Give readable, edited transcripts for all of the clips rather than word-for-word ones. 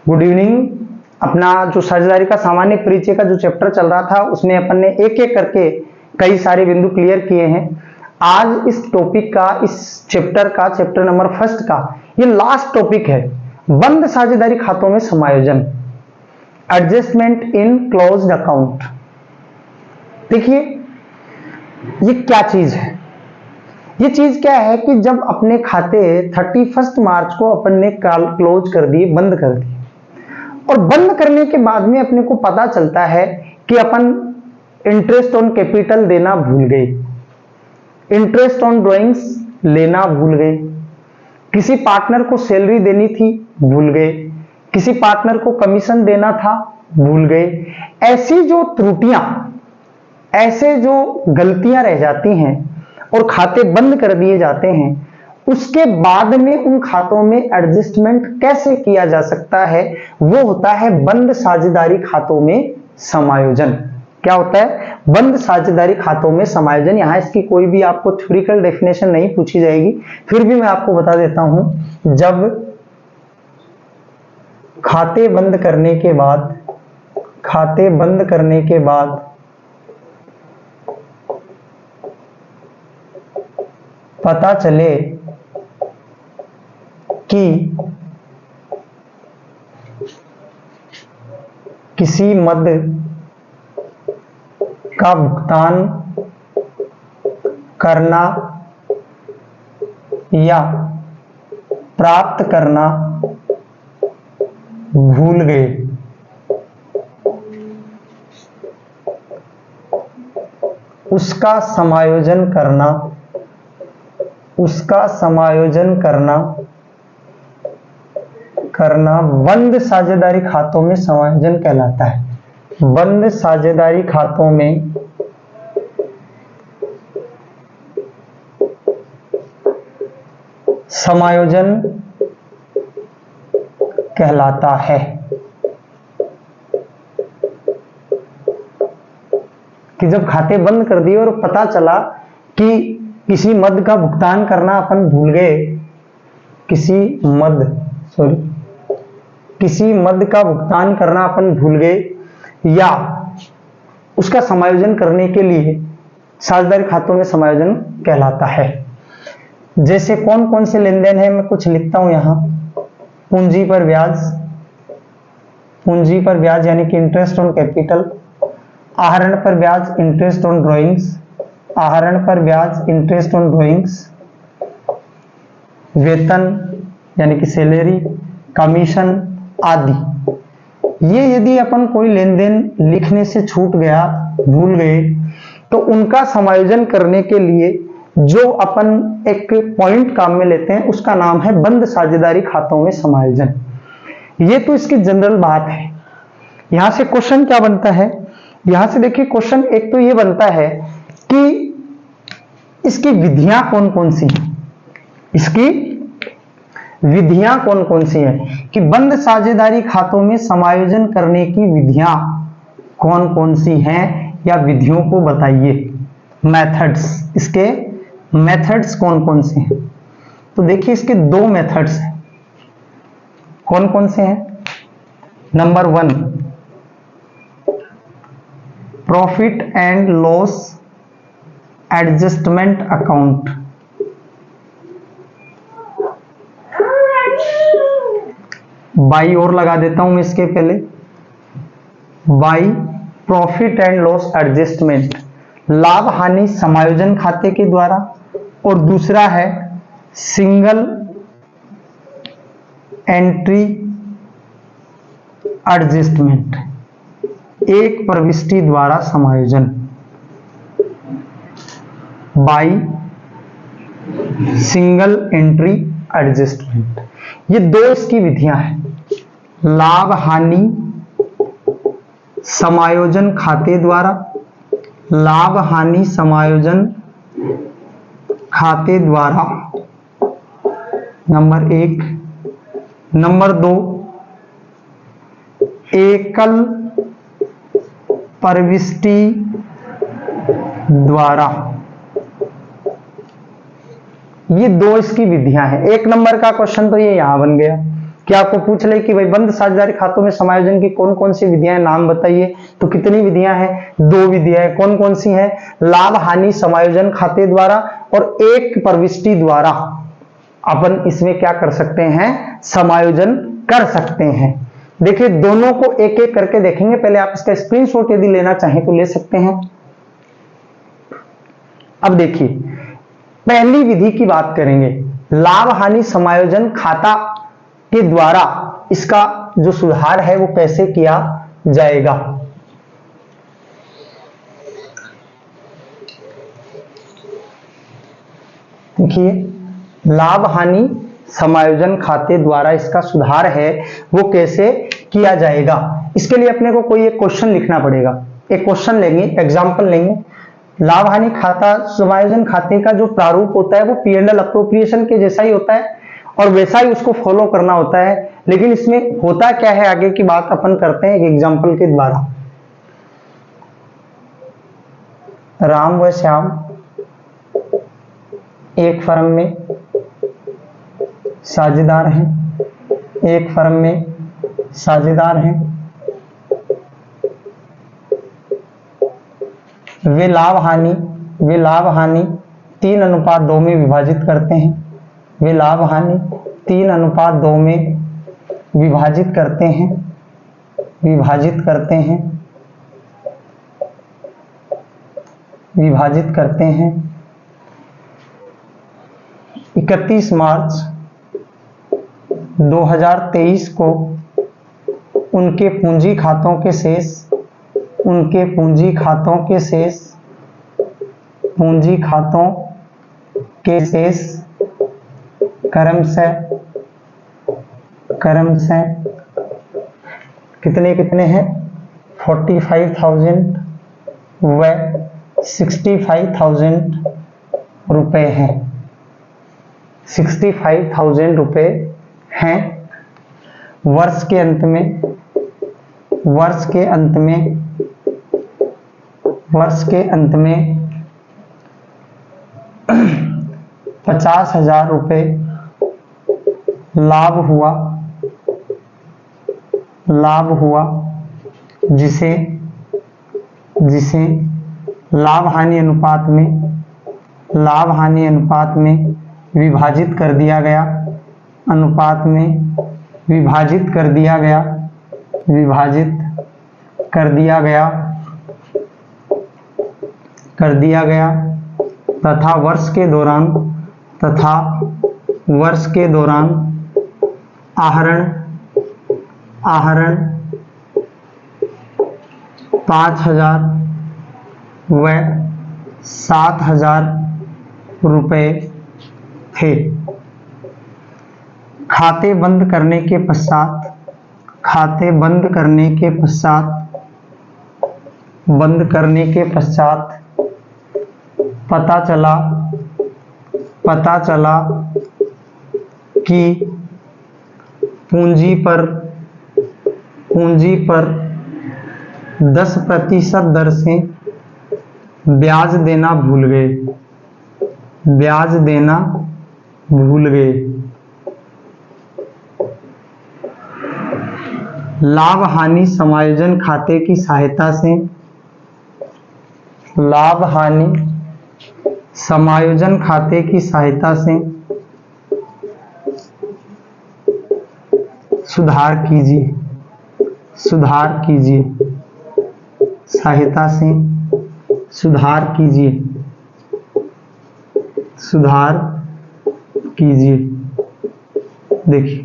Good evening. अपना जो साझेदारी का सामान्य परिचय का जो चैप्टर चल रहा था उसमें अपन ने एक एक करके कई सारे बिंदु क्लियर किए हैं। आज इस टॉपिक का, इस चैप्टर का, चैप्टर नंबर फर्स्ट का ये लास्ट टॉपिक है, बंद साझेदारी खातों में समायोजन, एडजस्टमेंट इन क्लोज्ड अकाउंट। देखिए ये क्या चीज है, ये चीज क्या है कि जब अपने खाते 31 मार्च को अपन ने क्लोज कर दिए, बंद कर दिए, और बंद करने के बाद में अपने को पता चलता है कि अपन इंटरेस्ट ऑन कैपिटल देना भूल गए, इंटरेस्ट ऑन ड्राइंग्स लेना भूल गए, किसी पार्टनर को सैलरी देनी थी भूल गए, किसी पार्टनर को कमीशन देना था भूल गए। ऐसी जो त्रुटियां, ऐसे जो गलतियां रह जाती हैं और खाते बंद कर दिए जाते हैं, उसके बाद में उन खातों में एडजस्टमेंट कैसे किया जा सकता है, वो होता है बंद साझेदारी खातों में समायोजन। क्या होता है? बंद साझेदारी खातों में समायोजन। यहां इसकी कोई भी आपको थ्योरिकल डेफिनेशन नहीं पूछी जाएगी, फिर भी मैं आपको बता देता हूं। जब खाते बंद करने के बाद, खाते बंद करने के बाद पता चले कि किसी मद का भुगतान करना या प्राप्त करना भूल गए, उसका समायोजन करना, उसका समायोजन करना बंद साझेदारी खातों में समायोजन कहलाता है। बंद साझेदारी खातों में समायोजन कहलाता है। कि जब खाते बंद कर दिए और पता चला कि किसी मद का भुगतान करना अपन भूल गए, किसी मद का भुगतान करना अपन भूल गए, या उसका समायोजन करने के लिए साझेदारी खातों में समायोजन कहलाता है। जैसे कौन कौन से लेन देन है, मैं कुछ लिखता हूं यहां। पूंजी पर ब्याज, पूंजी पर ब्याज यानी कि इंटरेस्ट ऑन कैपिटल। आहरण पर ब्याज, इंटरेस्ट ऑन ड्राइंग्स, आहरण पर ब्याज, इंटरेस्ट ऑन ड्राइंग्स। वेतन यानी कि सैलरी, कमीशन आदि। ये यदि अपन कोई लेन देन लिखने से छूट गया, भूल गए, तो उनका समायोजन करने के लिए जो अपन एक पॉइंट काम में लेते हैं उसका नाम है बंद साझेदारी खातों में समायोजन। ये तो इसकी जनरल बात है। यहां से क्वेश्चन क्या बनता है, यहां से देखिए क्वेश्चन एक तो ये बनता है कि इसकी विधियां कौन कौन सी हैं, इसकी विधियां कौन कौन सी हैं, कि बंद साझेदारी खातों में समायोजन करने की विधियां कौन कौन सी हैं, या विधियों को बताइए। मेथड्स, इसके मेथड्स कौन कौन से हैं। तो देखिए इसके दो मेथड्स हैं। कौन कौन से हैं? Number 1, profit and loss adjustment account. By और लगा देता हूं मैं इसके पहले, by profit and loss adjustment, लाभ हानि समायोजन खाते के द्वारा। और दूसरा है सिंगल एंट्री एडजस्टमेंट, एक प्रविष्टि द्वारा समायोजन। बाई सिंगल एंट्री एडजस्टमेंट, ये दो इसकी विधियां हैं। लाभ हानि समायोजन खाते द्वारा, लाभ हानि समायोजन खाते द्वारा, नंबर 1। नंबर 2, एकल प्रविष्टि द्वारा। ये दो इसकी विधियां हैं। एक नंबर का क्वेश्चन तो ये यहां बन गया क्या आपको पूछ ले कि भाई बंद साझेदारी खातों में समायोजन की कौन कौन सी विधियां हैं, नाम बताइए, तो कितनी विधियां हैं? 2 विधियां हैं। कौन कौन सी हैं? लाभ हानि समायोजन खाते द्वारा और एक प्रविष्टि द्वारा अपन इसमें क्या कर सकते हैं? समायोजन कर सकते हैं। देखिए दोनों को एक एक करके देखेंगे। पहले आप इसका स्क्रीनशॉट यदि लेना चाहें तो ले सकते हैं। अब देखिए पहली विधि की बात करेंगे, लाभ हानि समायोजन खाता के द्वारा इसका जो सुधार है वो कैसे किया जाएगा। देखिए लाभ हानि समायोजन खाते द्वारा इसका सुधार है वो कैसे किया जाएगा। इसके लिए अपने को कोई एक क्वेश्चन लिखना पड़ेगा। एक क्वेश्चन लेंगे, एग्जांपल लेंगे। लाभ हानि खाता समायोजन खाते का जो प्रारूप होता है वो P&L अप्रोप्रिएशन के जैसा ही होता है और वैसा ही उसको फॉलो करना होता है। लेकिन इसमें होता क्या है आगे की बात अपन करते हैं एक एग्जांपल के द्वारा। राम व श्याम एक फर्म में साझेदार हैं, एक फर्म में साझेदार हैं। वे लाभ हानि 3:2 में विभाजित करते हैं। वे लाभ हानि 3:2 में विभाजित करते हैं। 31 मार्च 2023 को उनके पूंजी खातों के शेष क्रमशः कितने हैं? 45,000 व 65,000 रुपए हैं। 65,000 रुपए हैं। वर्ष के अंत में 50,000 रुपए लाभ हुआ जिसे लाभ हानि अनुपात में विभाजित कर दिया गया। तथा वर्ष के दौरान आहरण 5,000 व 7,000 रुपए थे। खाते बंद करने के पश्चात पता चला कि पूंजी पर 10% दर से ब्याज देना भूल गए। लाभ हानि समायोजन खाते की सहायता से सुधार कीजिए। देखिए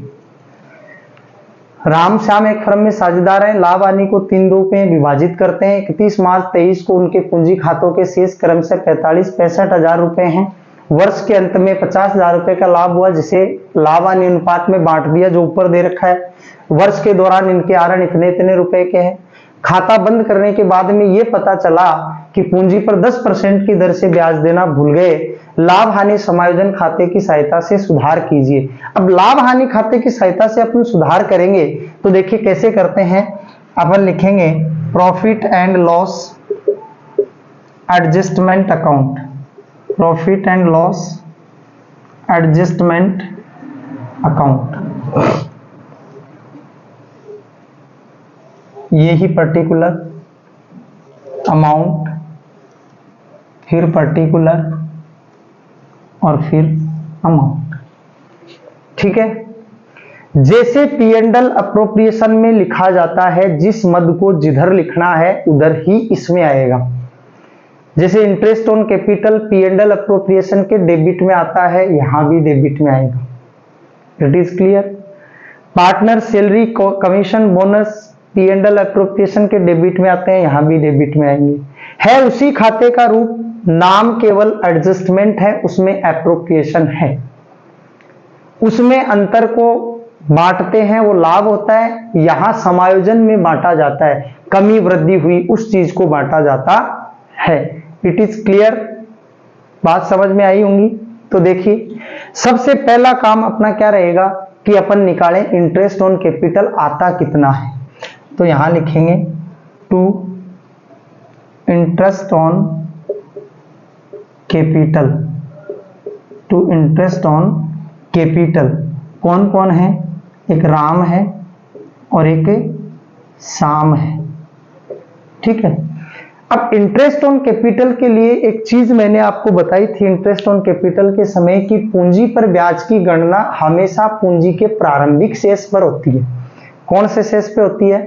राम श्याम एक फर्म में साझेदार हैं। लाभ हानि को 3:2 में विभाजित करते हैं। 31 मार्च 23 को उनके पूंजी खातों के शेष क्रमशः 65,000 रुपए हैं। वर्ष के अंत में 50,000 रुपए का लाभ हुआ जिसे लाभ हानि अनुपात में बांट दिया जो ऊपर दे रखा है। वर्ष के दौरान इनके आहरण इतने रुपए के हैं। खाता बंद करने के बाद में ये पता चला कि पूंजी पर 10% की दर से ब्याज देना भूल गए। लाभ हानि समायोजन खाते की सहायता से सुधार कीजिए। अब लाभ हानि खाते की सहायता से अपन सुधार करेंगे तो देखिए कैसे करते हैं। अपन लिखेंगे profit and loss adjustment account. ये ही पर्टिकुलर अमाउंट, फिर पर्टिकुलर और फिर अमाउंट। ठीक है, जैसे पी एंड एल अप्रोप्रिएशन में लिखा जाता है, जिस मद को जिधर लिखना है उधर ही इसमें आएगा। जैसे interest on capital P and L appropriation के डेबिट में आता है, यहां भी डेबिट में आएगा। It is clear. Partner salary commission bonus P and L appropriation के डेबिट में आते हैं, यहां भी डेबिट में आएंगे। है उसी खाते का रूप, नाम केवल एडजस्टमेंट है, उसमें अप्रोप्रिएशन है। उसमें अंतर को बांटते हैं, वो लाभ होता है। यहां समायोजन में बांटा जाता है, कमी वृद्धि हुई उस चीज को बांटा जाता है। It is clear. बात समझ में आई होंगी। तो देखिए, सबसे पहला काम अपना क्या रहेगा कि अपन निकालें इंटरेस्ट ऑन कैपिटल आता कितना है। तो यहां लिखेंगे to interest on capital, to interest on capital कौन कौन है, एक राम है और एक शाम है। ठीक है, अब इंटरेस्ट ऑन कैपिटल के लिए एक चीज मैंने आपको बताई थी इंटरेस्ट ऑन कैपिटल के समय की पूंजी पर ब्याज की गणना हमेशा पूंजी के प्रारंभिक शेष पर होती है। कौन से शेष पे होती है,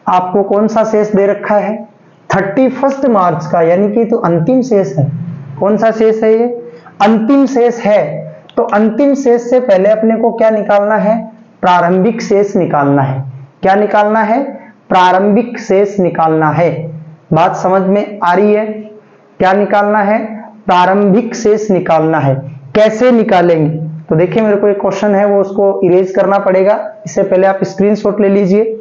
आपको कौन सा शेष दे रखा है, 31 मार्च का, यानी कि तो अंतिम शेष है। कौन सा शेष है, ये अंतिम शेष है। तो अंतिम शेष से पहले अपने को क्या निकालना है, प्रारंभिक शेष निकालना है। क्या निकालना है, प्रारंभिक शेष निकालना है। बात समझ में आ रही है। क्या निकालना है, प्रारंभिक शेष निकालना है। कैसे निकालेंगे, तो देखिए मेरे को एक क्वेश्चन है, वो उसको इरेज करना पड़ेगा। इससे पहले आप स्क्रीनशॉट ले लीजिए।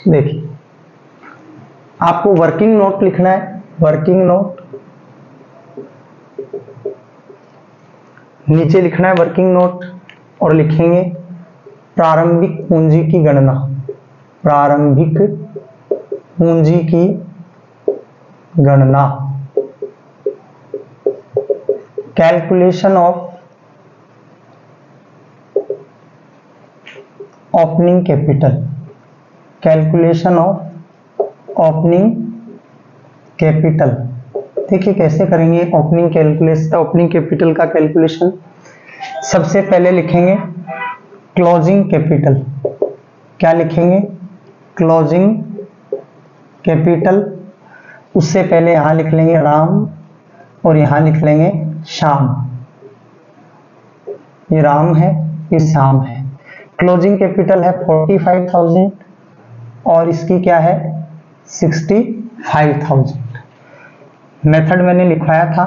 देखिए, आपको वर्किंग नोट लिखना है, वर्किंग नोट, नीचे लिखना है वर्किंग नोट और लिखेंगे प्रारंभिक पूंजी की गणना, प्रारंभिक पूंजी की गणना, calculation of opening capital, calculation of opening capital. देखिए कैसे करेंगे ओपनिंग कैलकुलेशन, ओपनिंग कैपिटल का कैलकुलेशन। सबसे पहले लिखेंगे क्लोजिंग कैपिटल। क्या लिखेंगे, क्लोजिंग कैपिटल। उससे पहले यहां लिख लेंगे राम और यहां लिख लेंगे श्याम। ये राम है, ये श्याम है। क्लोजिंग कैपिटल है 45,000 और इसकी क्या है 65,000। मेथड मैंने लिखवाया था,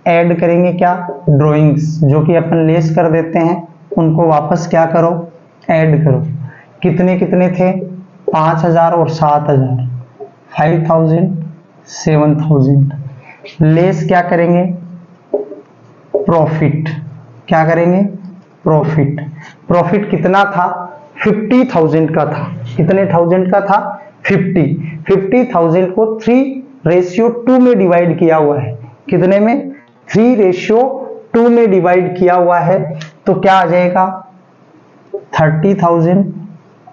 ऐड करेंगे क्या, ड्राइंग्स जो कि अपन लेस कर देते हैं उनको वापस क्या करो, ऐड करो। कितने कितने थे, 5,000 और 7,000, 5,000 7,000। लेस क्या करेंगे, प्रॉफिट। क्या करेंगे, प्रॉफिट। प्रॉफिट कितना था, 50,000 का था। कितने थाउजेंड का था, 50,000 को 3:2 में डिवाइड किया हुआ है। कितने में, 3:2 में डिवाइड किया हुआ है। तो क्या आ जाएगा 30,000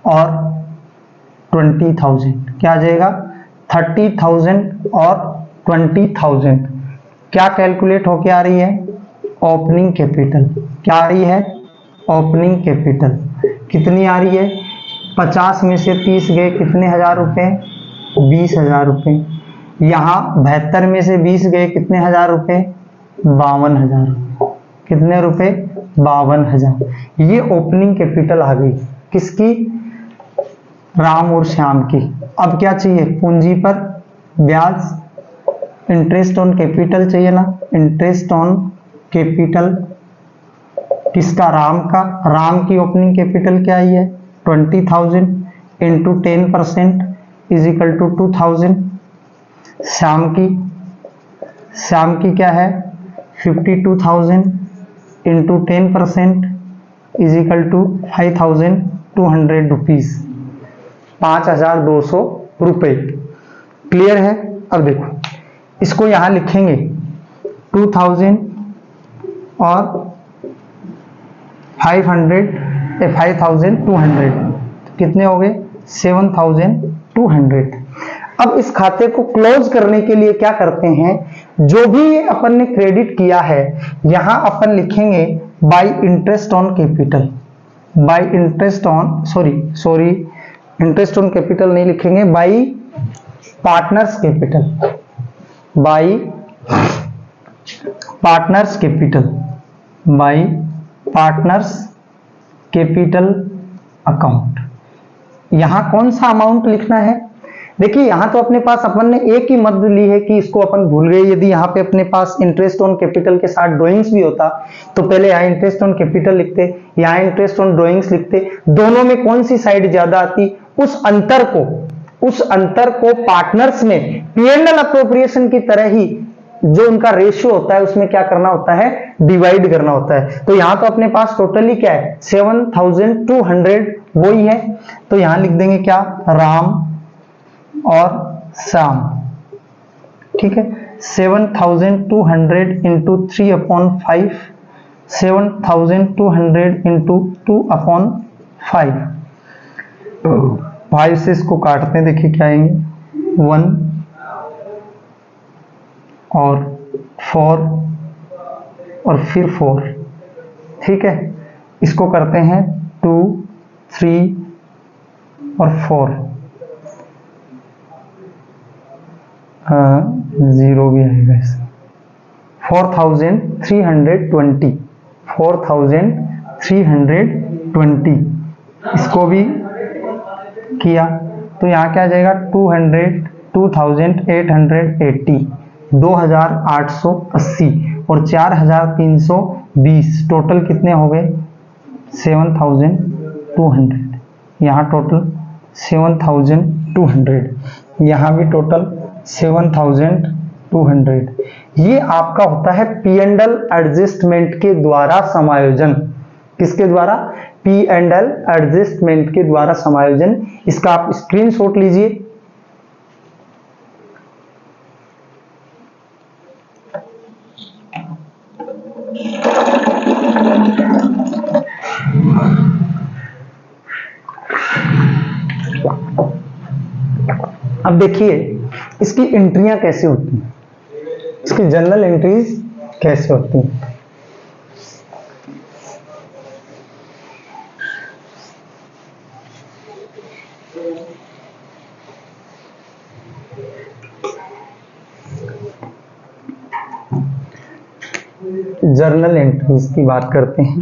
और 20,000। क्या आ जाएगा 30,000 और 20,000। क्या कैलकुलेट होके आ रही है, ओपनिंग कैपिटल। क्या आ रही है, ओपनिंग कैपिटल। कितनी आ रही है, 50 में से 30 गए, कितने हजार रुपए, 20,000 रुपए। यहां 72 में से 20 गए, कितने हजार रुपए, 52,000। कितने रुपए, 52,000। ये ओपनिंग कैपिटल आ गई किसकी, राम और श्याम की। अब क्या चाहिए, पूंजी पर ब्याज, इंटरेस्ट ऑन कैपिटल चाहिए ना। इंटरेस्ट ऑन कैपिटल किसका, राम का। राम की ओपनिंग कैपिटल क्या आई है 20,000 into 10% is equal to 2,000। Shyam की क्या है 52,000 into 10% is equal to 5,200 rupees, 5,200 रुपए। क्लियर है। अब देखो इसको यहां लिखेंगे 2000 और 5200, कितने हो गए 7200। अब इस खाते को क्लोज करने के लिए क्या करते हैं, जो भी अपन ने क्रेडिट किया है यहां अपन लिखेंगे bye interest on capital, bye interest on sorry interest on capital नहीं लिखेंगे, bye partners capital, bye partners capital, bye partners capital account. यहां कौन सा अमाउंट लिखना है, देखिए यहां तो अपने पास अपन ने एक ही मद ली है कि इसको अपन भूल गए। यदि यहाँ पे अपने पास इंटरेस्ट ऑन कैपिटल के साथ ड्राइंग्स भी होता तो पहले यहाँ इंटरेस्ट ऑन कैपिटल लिखते, यहाँ इंटरेस्ट ऑन ड्राइंग्स लिखते, दोनों में कौन सी साइड ज्यादा आती, उस अंतर को पार्टनर्स में P&L अप्रोप्रिएशन की तरह ही जो उनका रेशियो होता है उसमें क्या करना होता है, डिवाइड करना होता है। तो यहां तो अपने पास टोटली क्या है 7200 वो ही है, तो यहां लिख देंगे क्या, राम और श्याम, ठीक है। 7200 इंटू 3/5, 7200 इंटू 2/5, 5 से इसको काटते हैं, देखिए क्या आएंगे 1 और 4 और फिर 4, ठीक है। इसको करते हैं 2 3 और 4, 0 भी आएगा इसमें, 4320, 4320। इसको भी किया तो यहाँ क्या आ जाएगा 2880, 2880 और 4320, टोटल कितने हो गए 7200। यहाँ टोटल 7200, यहाँ भी टोटल 7200। ये आपका होता है P&L एडजस्टमेंट के द्वारा समायोजन, किसके द्वारा, P&L एडजस्टमेंट के द्वारा समायोजन। इसका आप स्क्रीनशॉट लीजिए। अब देखिए इसकी एंट्रियां कैसे होती हैं, इसकी जर्नल एंट्रीज कैसे होती हैं। जर्नल एंट्रीज की बात करते हैं।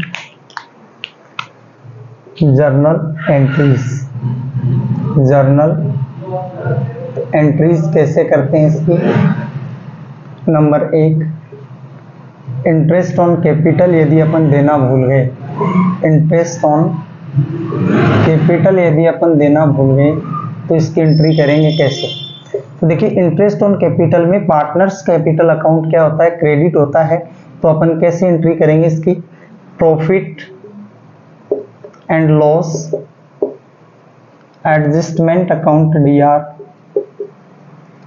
जर्नल एंट्रीज कैसे करते हैं इसकी। नंबर 1, इंटरेस्ट ऑन कैपिटल यदि अपन देना भूल गए, इंटरेस्ट ऑन कैपिटल यदि अपन देना भूल गए तो इसकी एंट्री करेंगे कैसे। तो देखिए इंटरेस्ट ऑन कैपिटल में पार्टनर्स कैपिटल अकाउंट क्या होता है, क्रेडिट होता है। तो अपन कैसे एंट्री करेंगे इसकी, profit and loss adjustment account DR,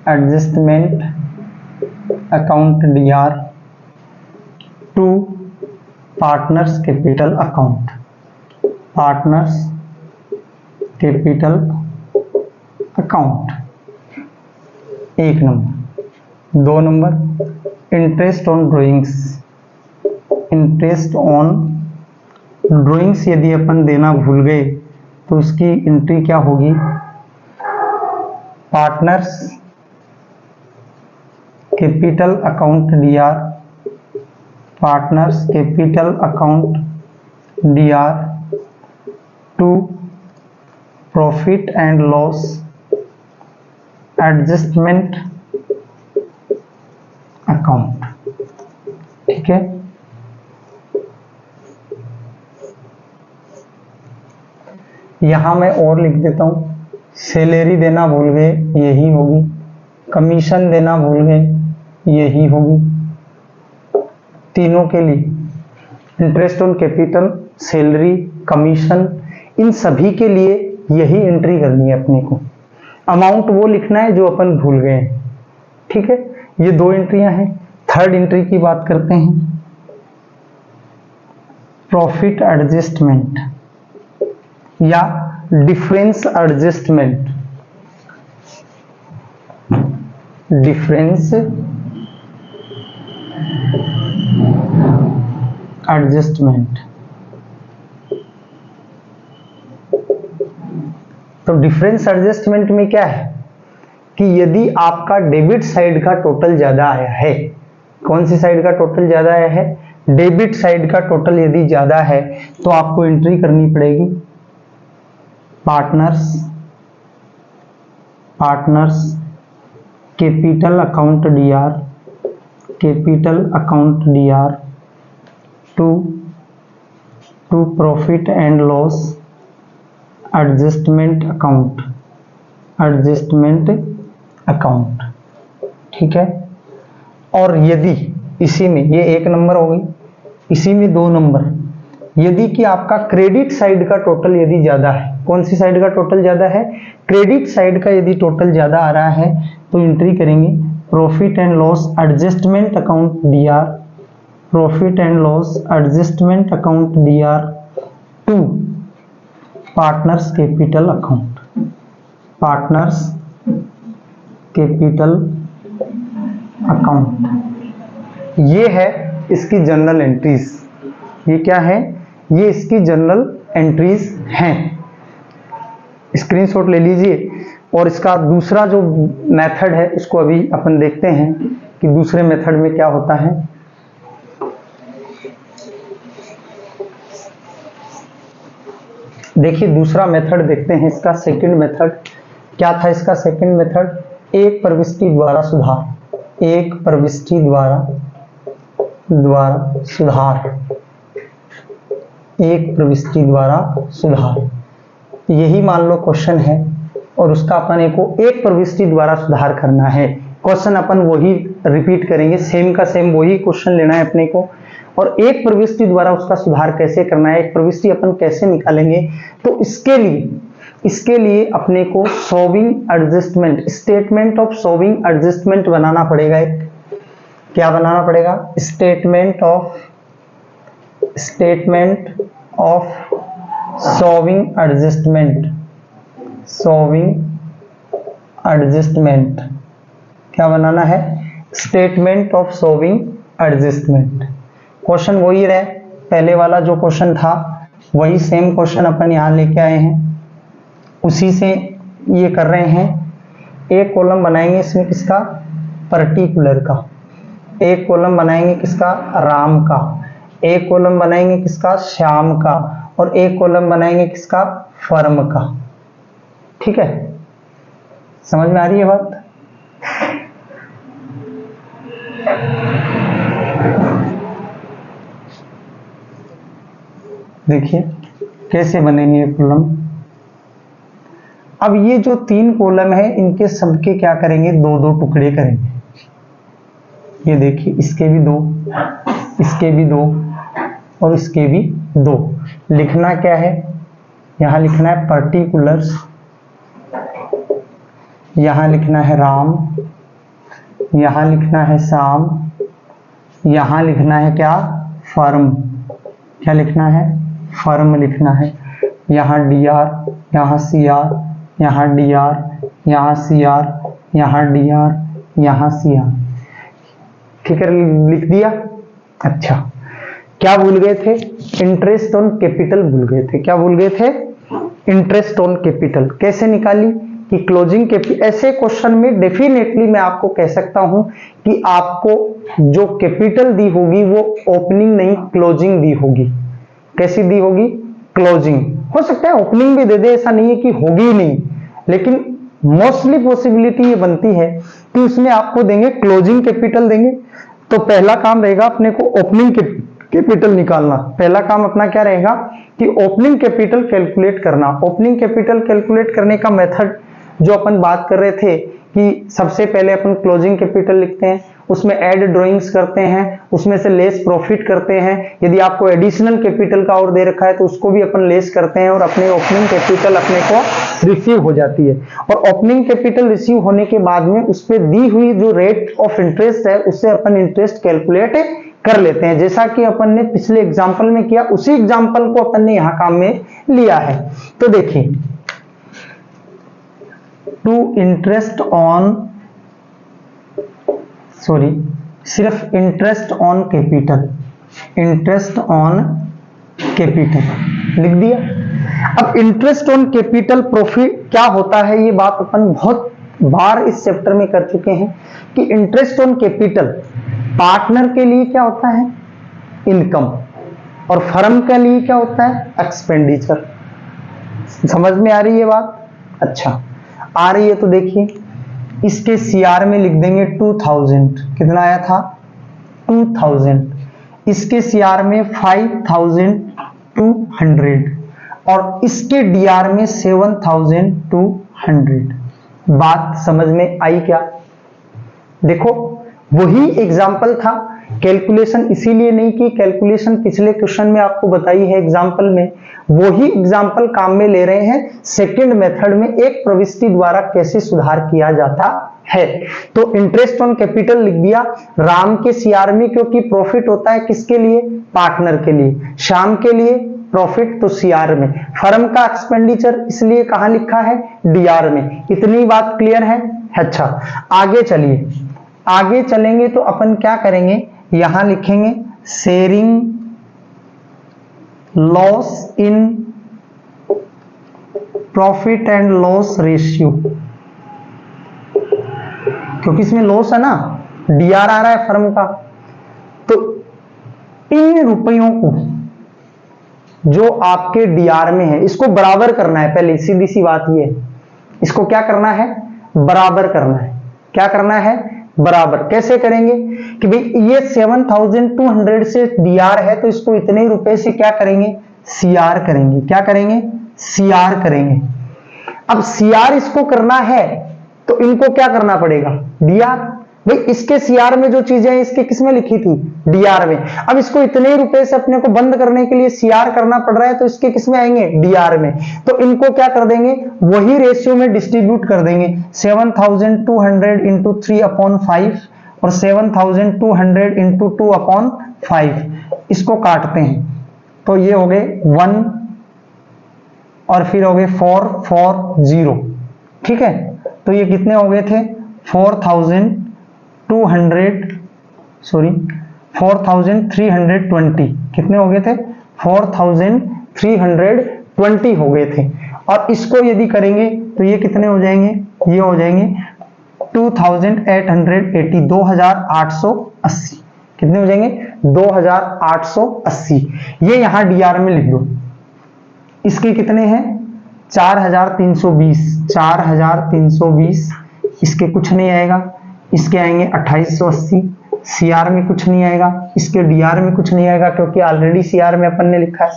adjustment account DR to partners capital account, partners capital account. 1 number. 2 number interest on drawings, interest on drawings यदि अपन देना भूल गए तो उसकी एंट्री क्या होगी, partners capital account DR, partners capital account DR to profit and loss adjustment account, ठीक है। यहां मैं और लिख देता हूं, सैलरी देना भूल गए यही होगी, कमीशन देना भूल गए यही होगी। तीनों के लिए interest on capital, salary, commission, इन सभी के लिए यही एंट्री करनी है अपने को। अमाउंट वो लिखना है जो अपन भूल गए, ठीक है। ये 2 एंट्रियां हैं। थर्ड एंट्री की बात करते हैं, प्रॉफिट एडजस्टमेंट या डिफरेंस एडजस्टमेंट। Difference adjustment. तो डिफरेंस एडजस्टमेंट में क्या है कि यदि आपका डेबिट साइड का टोटल ज्यादा आया है, कौन सी साइड का टोटल ज्यादा आया है, डेबिट साइड का टोटल यदि ज्यादा है तो आपको एंट्री करनी पड़ेगी partners capital account DR, capital account DR to profit and loss adjustment account. ठीक है। और यदि इसी में, ये एक नंबर हो गई, इसी में दो नंबर, यदि कि आपका क्रेडिट साइड का टोटल यदि ज्यादा है, कौन सी साइड का टोटल ज्यादा है, क्रेडिट साइड का यदि टोटल ज्यादा आ रहा है तो एंट्री करेंगे profit and loss adjustment account DR, profit and loss adjustment account DR to partners capital account, partners capital account. ये है इसकी जनरल एंट्रीज। ये क्या है, ये इसकी जनरल एंट्रीज हैं। स्क्रीनशॉट ले लीजिए। और इसका दूसरा जो मेथड है उसको अभी अपन देखते हैं कि दूसरे मेथड में क्या होता है। देखिए दूसरा मेथड देखते हैं इसका। सेकंड मेथड क्या था इसका सेकंड मेथड, एक प्रविष्टि द्वारा सुधार, एक प्रविष्टि द्वारा सुधार, एक प्रविष्टि द्वारा सुधार। यही मान लो क्वेश्चन है और उसका अपन को एक प्रविष्टि द्वारा सुधार करना है। क्वेश्चन अपन वही रिपीट करेंगे, सेम का सेम वही क्वेश्चन लेना है अपने को। और एक प्रविष्टि द्वारा उसका सुधार कैसे करना है, एक प्रविष्टि अपन कैसे निकालेंगे, तो इसके लिए अपने को solving adjustment, statement of solving adjustment बनाना पड़ेगा। एक क्या बनाना पड़ेगा, स्टेटमेंट ऑफ सॉल्विंग एडजस्टमेंट क्या बनाना है, statement of solving adjustment. Question वही रहे, पहले वाला जो क्वेश्चन था वही सेम क्वेश्चन अपन यहां लेके आए हैं, उसी से ये कर रहे हैं। एक कॉलम बनाएंगे इसमें किसका, पर्टिकुलर का, एक कॉलम बनाएंगे किसका, राम का, एक कॉलम बनाएंगे किसका, श्याम का, और एक कॉलम बनाएंगे किसका, फर्म का। ठीक है, समझ में आ रही है बात। देखिए कैसे बनेंगे ये कॉलम। अब ये जो तीन कॉलम है इनके सबके क्या करेंगे, दो दो टुकड़े करेंगे। ये देखिए इसके भी दो, इसके भी दो, और इसके भी दो। लिखना क्या है, यहां लिखना है पर्टिकुलर्स, यहां लिखना है राम, यहां लिखना है श्याम, यहां लिखना है क्या, फर्म। क्या लिखना है, फर्म लिखना है। यहां डी आर, यहां सी आर, यहां डी आर, यहां सी आर, यहां डी आर, यहां सी आर। ठीक है, लिख दिया। अच्छा, क्या भूल गए थे, इंटरेस्ट ऑन कैपिटल भूल गए थे। क्या भूल गए थे, इंटरेस्ट ऑन कैपिटल। कैसे निकाली कि क्लोजिंग कैपिटल। ऐसे क्वेश्चन में डेफिनेटली मैं आपको कह सकता हूं कि आपको जो कैपिटल दी होगी वो ओपनिंग नहीं क्लोजिंग दी होगी। कैसी दी होगी, क्लोजिंग। हो सकता है ओपनिंग भी दे दे, ऐसा नहीं है कि होगी नहीं, लेकिन मोस्टली पॉसिबिलिटी ये बनती है कि उसमें आपको देंगे क्लोजिंग कैपिटल देंगे। तो पहला काम रहेगा अपने को ओपनिंग कैपिटल निकालना। पहला काम अपना क्या रहेगा कि ओपनिंग कैपिटल कैलकुलेट करना। ओपनिंग कैपिटल कैलकुलेट करने का मेथड जो अपन बात कर रहे थे कि सबसे पहले अपन क्लोजिंग कैपिटल लिखते हैं, उसमें ऐड ड्राइंग्स करते हैं, उसमें से लेस प्रॉफिट करते हैं, यदि आपको एडिशनल कैपिटल का और दे रखा है तो उसको भी अपन लेस करते हैं और अपने ओपनिंग कैपिटल अपने को रिसीव हो जाती है। और ओपनिंग कैपिटल रिसीव होने के बाद में उस पर दी हुई जो रेट ऑफ इंटरेस्ट है उससे अपन इंटरेस्ट कैलकुलेट कर लेते हैं, जैसा कि अपन ने पिछले एग्जाम्पल में किया, उसी एग्जाम्पल को अपन ने यहां काम में लिया है। तो देखिए, टू इंटरेस्ट ऑन, सॉरी, सिर्फ interest on capital, interest on capital लिख दिया। अब इंटरेस्ट ऑन कैपिटल प्रॉफिट क्या होता है, ये बात अपन बहुत बार इस चैप्टर में कर चुके हैं कि इंटरेस्ट ऑन कैपिटल पार्टनर के लिए क्या होता है, इनकम, और फर्म के लिए क्या होता है, एक्सपेंडिचर। समझ में आ रही है बात? अच्छा, आ रही है तो देखिए, इसके सीआर में लिख देंगे 2000, कितना आया था 2000, इसके सीआर में 5200 और इसके डीआर में 7200। बात समझ में आई क्या? देखो, वही एग्जाम्पल था, कैलकुलेशन इसीलिए नहीं की, कैलकुलेशन पिछले क्वेश्चन में आपको बताई है एग्जाम्पल में, वही एग्जाम्पल काम में ले रहे हैं सेकंड मेथड में एक प्रविष्टि द्वारा कैसे सुधार किया जाता है। तो इंटरेस्ट ऑन कैपिटल लिख दिया राम के सीआर में, क्योंकि प्रॉफिट होता है किसके लिए, पार्टनर के लिए, श्याम के लिए प्रॉफिट तो सीआर में, फर्म का एक्सपेंडिचर इसलिए कहां लिखा है, डीआर में। इतनी बात क्लियर है? अच्छा, आगे चलिए, आगे चलेंगे तो अपन क्या करेंगे, यहां लिखेंगे sharing loss in profit and loss ratio, क्योंकि इसमें लॉस है ना, डीआर आ रहा है फर्म का, तो इन रुपयों को जो आपके डीआर में है इसको बराबर करना है। पहले सीधी सी बात ये, इसको क्या करना है, बराबर करना है। क्या करना है, बराबर। कैसे करेंगे कि भाई ये 7200 से डीआर है तो इसको इतने रुपए से क्या करेंगे, सीआर करेंगे। क्या करेंगे, सीआर करेंगे। अब सीआर इसको करना है तो इनको क्या करना पड़ेगा, डीआर। भाई इसके सीआर में जो चीजें हैं इसके किसमें लिखी थी, डीआर में। अब इसको इतने रुपए से अपने को बंद करने के लिए सीआर करना पड़ रहा है तो इसके किसमें आएंगे, डीआर में। तो इनको क्या कर देंगे, वही रेशियो में डिस्ट्रीब्यूट कर देंगे। 7200 इंटू 3/5 और 7200 इंटू 2/5, इसको काटते हैं तो ये हो गए 1 और फिर हो गए 440। ठीक है, तो ये कितने हो गए थे, 4320, कितने हो गए थे, 4320 हो गए थे। और इसको यदि करेंगे तो ये कितने हो जाएंगे, ये हो जाएंगे 2880, 2880। कितने हो जाएंगे, 2880। ये यहां डीआर में लिख दो। इसके कितने हैं, 4320, इसके कुछ नहीं आएगा, इसके आएंगे 2880, सीआर में कुछ नहीं आएगा, इसके डीआर में कुछ नहीं आएगा क्योंकि ऑलरेडी सीआर में अपन ने लिखा है।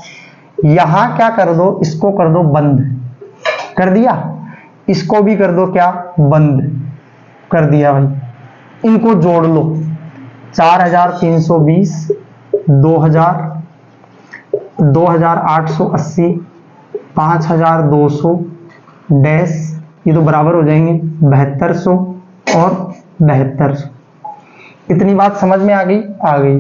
यहां क्या कर दो, इसको कर दो बंद, कर दिया, इसको भी कर दो क्या, बंद कर दिया भाई। इनको जोड़ लो, 4320, 2880, 5200 डैश, ये तो बराबर हो जाएंगे 7200 और 7200। इतनी बात समझ में आ गई, आ गई।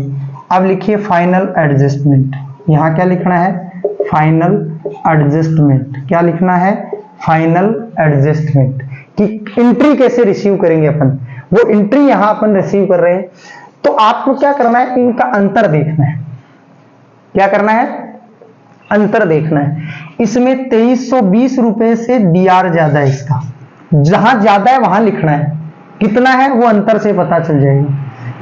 अब लिखिए फाइनल एडजस्टमेंट। यहां क्या लिखना है, फाइनल एडजस्टमेंट। क्या लिखना है, फाइनल एडजस्टमेंट। कि एंट्री कैसे रिसीव करेंगे अपन, वो एंट्री यहां अपन रिसीव कर रहे हैं। तो आपको क्या करना है, इनका अंतर देखना है। क्या करना है, अंतर देखना है। इसमें 2320 रुपए से डीआर ज्यादा है, इसका जहां ज्यादा है वहां लिखना है, कितना है वो अंतर से पता चल जाएगा।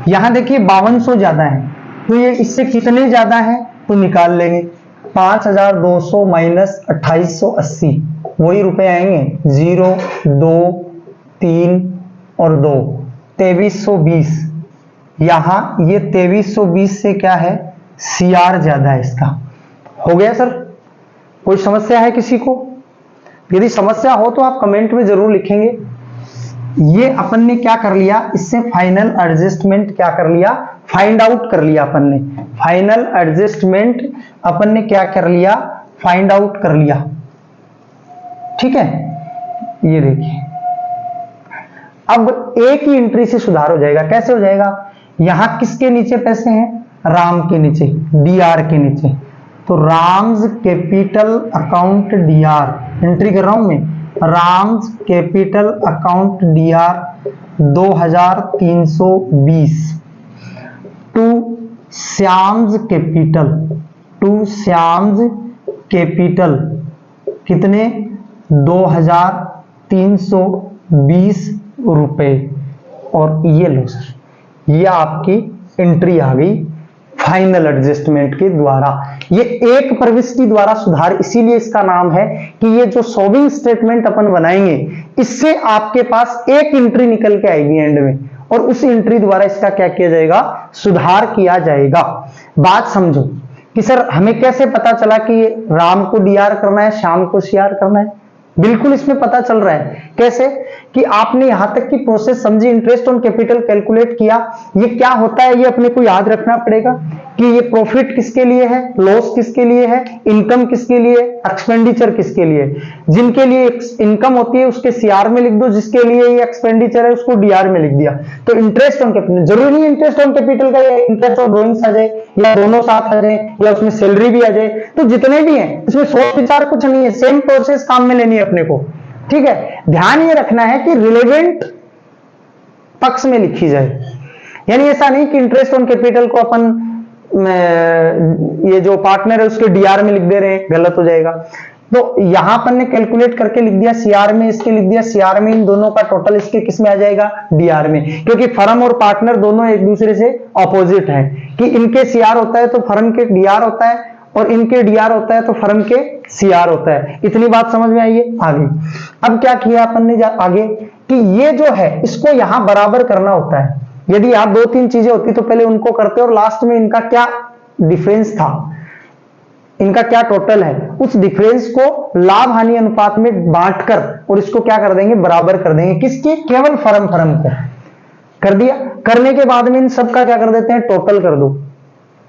यहां देखिए 5200 ज्यादा है तो ये इससे कितने ज्यादा है तो निकाल लेंगे। 5200 माइनस 2880 वही रुपए आएंगे, 0 2 3 और 2, 2320। यहां ये 2320 से क्या है, सीआर ज्यादा है इसका। हो गया सर, कोई समस्या है किसी को? यदि समस्या हो तो आप कमेंट में जरूर लिखेंगे। ये अपन ने क्या कर लिया, इससे फाइनल एडजस्टमेंट क्या कर लिया, फाइंड आउट कर लिया अपन ने। फाइनल एडजस्टमेंट अपन ने क्या कर लिया, फाइंड आउट कर लिया। ठीक है, ये देखिए अब एक ही एंट्री से सुधार हो जाएगा। कैसे हो जाएगा, यहां किसके नीचे पैसे हैं, राम के नीचे, डीआर के नीचे। तो Ram's capital account DR entry कर रहा हूं मैं, Ram's capital account DR 2320 to Shyam's capital, to Shyam's capital कितने 2320 रुपए। और ये लो सर, ये आपकी एंट्री आ गई फाइनल एडजस्टमेंट के द्वारा। ये एक प्रविष्टि द्वारा सुधार, इसीलिए इसका नाम है कि ये जो सॉल्विंग स्टेटमेंट अपन बनाएंगे, इससे आपके पास एक एंट्री निकल के आएगी एंड में, और उस एंट्री द्वारा इसका क्या किया जाएगा, सुधार किया जाएगा। बात समझो कि सर हमें कैसे पता चला कि राम को डीआर करना है, श्याम को सीआर करना है। बिल्कुल इसमें पता चल रहा है। कैसे कि आपने यहां तक की प्रोसेस समझी, इंटरेस्ट ऑन कैपिटल कैलकुलेट किया। ये क्या होता है, ये अपने को याद रखना पड़ेगा कि ये प्रॉफिट किसके लिए है, लॉस किसके लिए है, इनकम किसके लिए, एक्सपेंडिचर किसके लिए। जिनके लिए इनकम होती है उसके सीआर में लिख दो, जिसके लिए ये एक्सपेंडिचर है उसको डीआर में लिख दिया। तो इंटरेस्ट ऑन कैपिटल, जरूरी नहीं इंटरेस्ट ऑन कैपिटल का इंटरेस्ट ऑन ड्रॉइंग्स आ जाए, या दोनों साथ आ जाए, या उसमें सैलरी भी आ जाए। तो जितने भी हैं इसमें सोच विचार कुछ नहीं है, सेम प्रोसेस काम में लेनी है अपने को। ठीक है, ध्यान ये रखना है कि रिलेवेंट पक्ष में लिखी जाए। यानी ऐसा नहीं कि इंटरेस्ट ऑन कैपिटल को अपन ये जो पार्टनर है उसके डीआर में लिख दे रहे हैं, गलत हो जाएगा। तो यहां अपन ने कैलकुलेट करके लिख दिया, सीआर में इसके लिख दिया, सीआर में इन दोनों का टोटल इसके किस में आ जाएगा, डीआर में। क्योंकि फर्म और पार्टनर दोनों एक दूसरे से ऑपोजिट हैं कि इनके सीआर होता है तो फर्म के डीआर होता है, और इनके डीआर होता है तो फर्म के सीआर होता है। इतनी बात समझ में आई है। आगे अब क्या किया अपन ने आगे कि ये जो है इसको यहां बराबर करना होता है। यदि आप दो तीन चीजें होती तो पहले उनको करते और लास्ट में इनका क्या डिफरेंस था, इनका क्या टोटल है, उस डिफरेंस को लाभ हानि अनुपात में बांटकर और इसको क्या कर देंगे, बराबर कर देंगे। किसकी, केवल फर्म को कर दिया। करने के बाद में इन सबका क्या कर देते हैं, टोटल कर दो,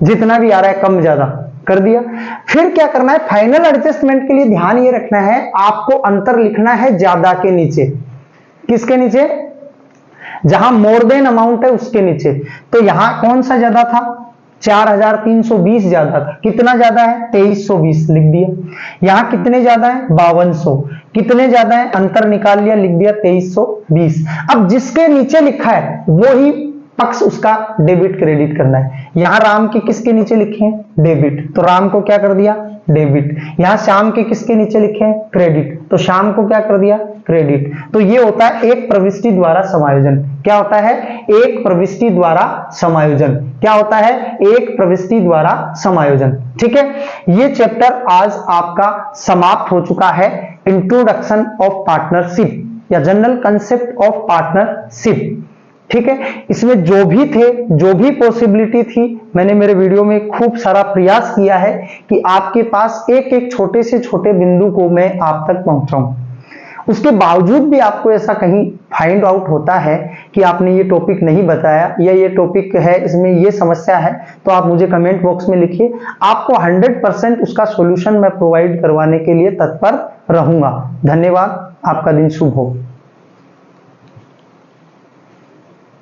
जितना भी आ रहा है कम ज्यादा कर दिया। फिर क्या करना है, फाइनल एडजस्टमेंट के लिए ध्यान ये रखना है, आपको अंतर लिखना है ज्यादा के नीचे। किसके नीचे, जहां मोर देन अमाउंट है उसके नीचे। तो यहां कौन सा ज्यादा था, 4320 ज्यादा था। कितना ज्यादा है, 2320 लिख दिया। यहां कितने ज्यादा है, 5200। कितने ज्यादा है, अंतर निकाल लिया, लिख दिया 2320। अब जिसके नीचे लिखा है वो ही पक्ष उसका डेबिट क्रेडिट करना है। यहां राम के किसके नीचे लिखे हैं, डेबिट, तो राम को क्या कर दिया, डेबिट। यहां श्याम के किसके नीचे लिखे हैं, क्रेडिट, तो श्याम को क्या कर दिया, क्रेडिट। तो ये होता है एक प्रविष्टि द्वारा समायोजन। क्या होता है, एक प्रविष्टि द्वारा समायोजन। क्या होता है, एक प्रविष्टि द्वारा समायोजन। ठीक है, ये चैप्टर आज आपका समाप्त हो चुका है। इंट्रोडक्शन ऑफ पार्टनरशिप या जनरल कंसेप्ट ऑफ पार्टनरशिप। ठीक है, इसमें जो भी थे, जो भी पॉसिबिलिटी थी, मैंने मेरे वीडियो में खूब सारा प्रयास किया है कि आपके पास एक एक छोटे से छोटे बिंदु को मैं आप तक पहुंचाऊं। उसके बावजूद भी आपको ऐसा कहीं फाइंड आउट होता है कि आपने ये टॉपिक नहीं बताया या ये टॉपिक है इसमें ये समस्या है, तो आप मुझे कमेंट बॉक्स में लिखिए। आपको 100% उसका सॉल्यूशन मैं प्रोवाइड करवाने के लिए तत्पर रहूंगा। धन्यवाद, आपका दिन शुभ हो।